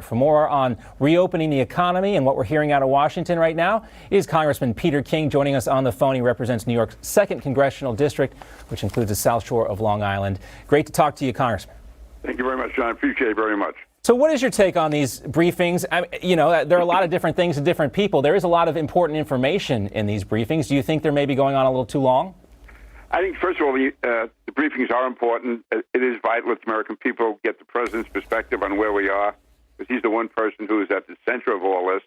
For more on reopening the economy and what we're hearing out of Washington right now is Congressman Peter King joining us on the phone. He represents New York's 2nd Congressional District, which includes the South Shore of Long Island. Great to talk to you, Congressman. Thank you very much, John. Appreciate it very much. So what is your take on these briefings? There are a lot of different things to different people. There is a lot of important information in these briefings. Do you think they're maybe going on a little too long? I think, first of all, the briefings are important. It is vital that the American people get the president's perspective on where we are, because he's the one person who is at the center of all this.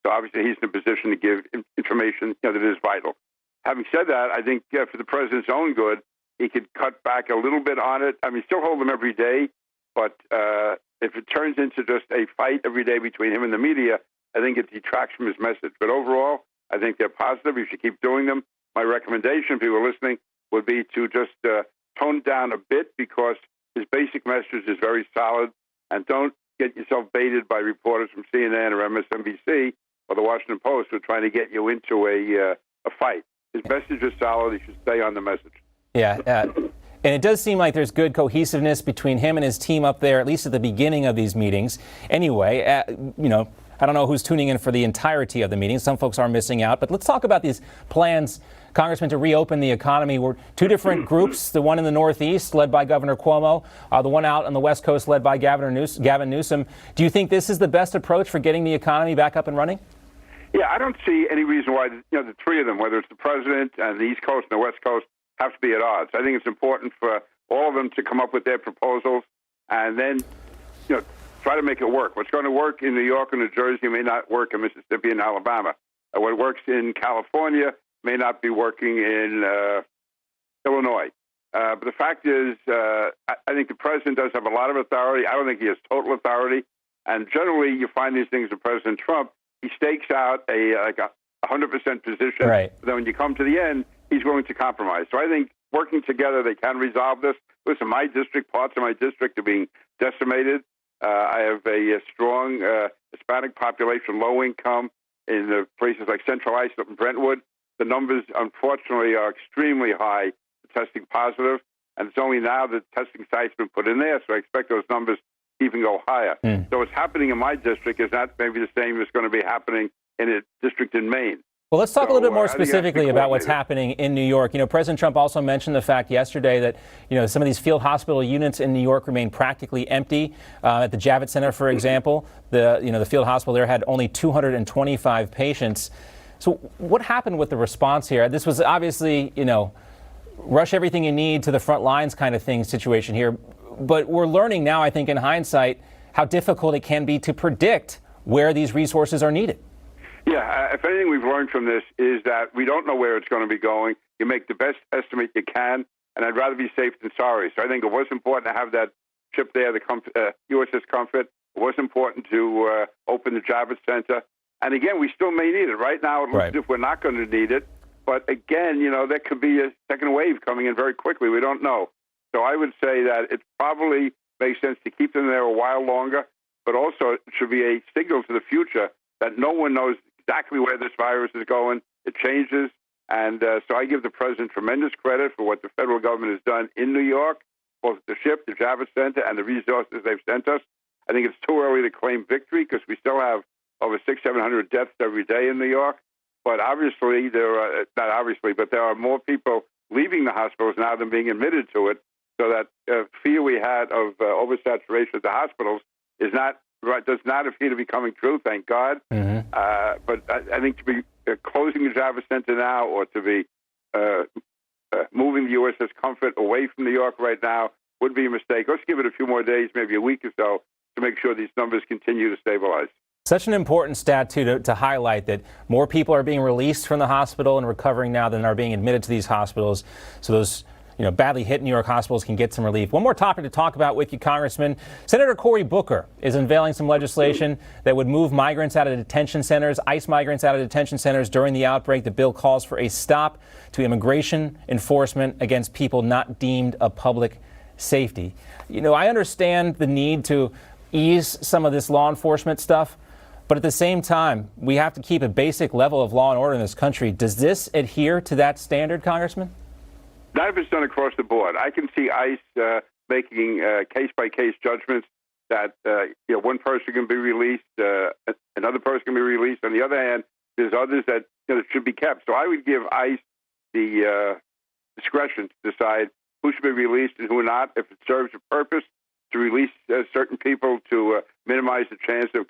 So obviously he's in a position to give information that is vital. Having said that, I think for the president's own good, he could cut back a little bit on it. I mean, still hold them every day, but if it turns into just a fight every day between him and the media, I think it detracts from his message. But overall, I think they're positive. You should keep doing them. My recommendation, if people are listening, would be to just tone it down a bit, because his basic message is very solid, and don't get yourself baited by reporters from CNN or MSNBC or the Washington Post who are trying to get you into a fight. His message is solid. He should stay on the message. Yeah, and it does seem like there's good cohesiveness between him and his team up there, at least at the beginning of these meetings. Anyway, I don't know who's tuning in for the entirety of the meeting. Some folks are missing out. But let's talk about these plans, Congressman, to reopen the economy. We're two different groups, the one in the Northeast led by Governor Cuomo, the one out on the West Coast led by Gavin Newsom. Do you think this is the best approach for getting the economy back up and running? Yeah, I don't see any reason why the three of them, whether it's the president and the East Coast and the West Coast, have to be at odds. I think it's important for all of them to come up with their proposals and then try to make it work. What's going to work in New York and New Jersey may not work in Mississippi and Alabama. What works in California may not be working in Illinois. But the fact is, I think the president does have a lot of authority. I don't think he has total authority. And generally, you find these things with President Trump. He stakes out a 100% position. Right. But then when you come to the end, he's willing to compromise. So I think working together, they can resolve this. Listen, my district, parts of my district are being decimated. I have a strong Hispanic population, low income, in the places like Central Islip and Brentwood. The numbers, unfortunately, are extremely high, testing positive, and it's only now that testing sites have been put in there, so I expect those numbers to even go higher. So what's happening in my district is not maybe the same as going to be happening in a district in Maine. Well, let's talk a little bit more specifically about what's happening in New York. President Trump also mentioned the fact yesterday that, some of these field hospital units in New York remain practically empty. At the Javits Center, for example, the field hospital there had only 225 patients. So what happened with the response here? This was obviously, rush everything you need to the front lines kind of thing situation here. But we're learning now, I think, in hindsight, how difficult it can be to predict where these resources are needed. Yeah, if anything we've learned from this is that we don't know where it's going to be going. You make the best estimate you can, and I'd rather be safe than sorry. So I think it was important to have that ship there, the USS Comfort. It was important to open the Javits Center. And again, we still may need it. Right now, it looks as if we're not going to need it. But again, there could be a second wave coming in very quickly. We don't know. So I would say that it probably makes sense to keep them there a while longer, but also it should be a signal to the future that no one knows exactly where this virus is going. It changes. And so I give the president tremendous credit for what the federal government has done in New York, both the ship, the Javits Center, and the resources they've sent us. I think it's too early to claim victory because we still have over 600-700 deaths every day in New York. But obviously, there are more people leaving the hospitals now than being admitted to it. So that fear we had of oversaturation at the hospitals does not appear to be coming true, thank God. But I think to be closing the Javits Center now, or to be moving the USS Comfort away from New York right now would be a mistake. Let's give it a few more days, maybe a week or so, to make sure these numbers continue to stabilize. Such an important stat, too, to highlight that more people are being released from the hospital and recovering now than are being admitted to these hospitals. So those badly hit New York hospitals can get some relief. One more topic to talk about with you, Congressman. Senator Cory Booker is unveiling some legislation that would move migrants out of detention centers, ICE migrants out of detention centers during the outbreak. The bill calls for a stop to immigration enforcement against people not deemed a public safety. I understand the need to ease some of this law enforcement stuff, but at the same time, we have to keep a basic level of law and order in this country. Does this adhere to that standard, Congressman? None of it's done across the board. I can see ICE making case-by-case judgments that one person can be released, another person can be released. On the other hand, there's others that should be kept. So I would give ICE the discretion to decide who should be released and who not. If it serves a purpose to release certain people to minimize the chance of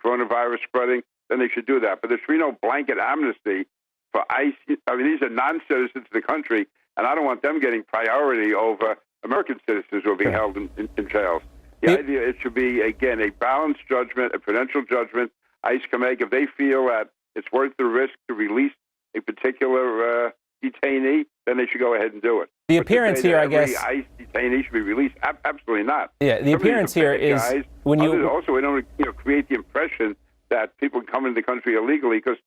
coronavirus spreading, then they should do that. But there should be no blanket amnesty for ICE. I mean, these are non-citizens of the country, and I don't want them getting priority over American citizens who are being held in jails. The idea, it should be, again, a balanced judgment, a prudential judgment ICE can make. If they feel that it's worth the risk to release a particular detainee, then they should go ahead and do it. The appearance here, I guess. Every ICE detainee should be released. Absolutely not. Yeah, the appearance here is when you also we don't create the impression that people come into the country illegally, because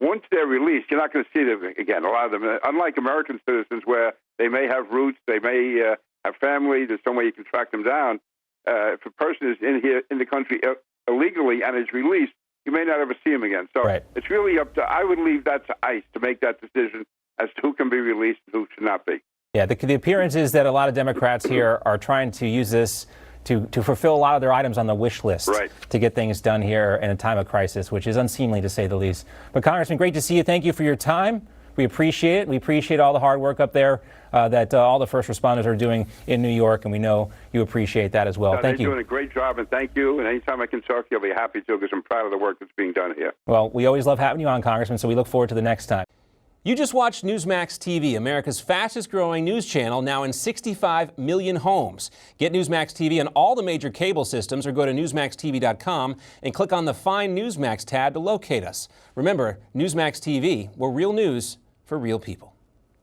once they're released, you're not going to see them again. A lot of them, unlike American citizens, where they may have roots, they may have family. There's some way you can track them down. If a person is in the country illegally and is released, you may not ever see him again. So It's really up to. I would leave that to ICE to make that decision as to who can be released and who should not be. Yeah, the appearance is that a lot of Democrats here are trying to use this to fulfill a lot of their items on the wish list to get things done here in a time of crisis, which is unseemly to say the least. But Congressman, great to see you. Thank you for your time. We appreciate it. We appreciate all the hard work up there that all the first responders are doing in New York, and we know you appreciate that as well. Thank you. They're doing a great job, and thank you. And anytime I can talk to you, I'll be happy to, because I'm proud of the work that's being done here. Well, we always love having you on, Congressman, so we look forward to the next time. You just watched Newsmax TV, America's fastest growing news channel, now in 65 million homes. Get Newsmax TV on all the major cable systems, or go to newsmaxtv.com and click on the Find Newsmax tab to locate us. Remember, Newsmax TV, we're real news for real people.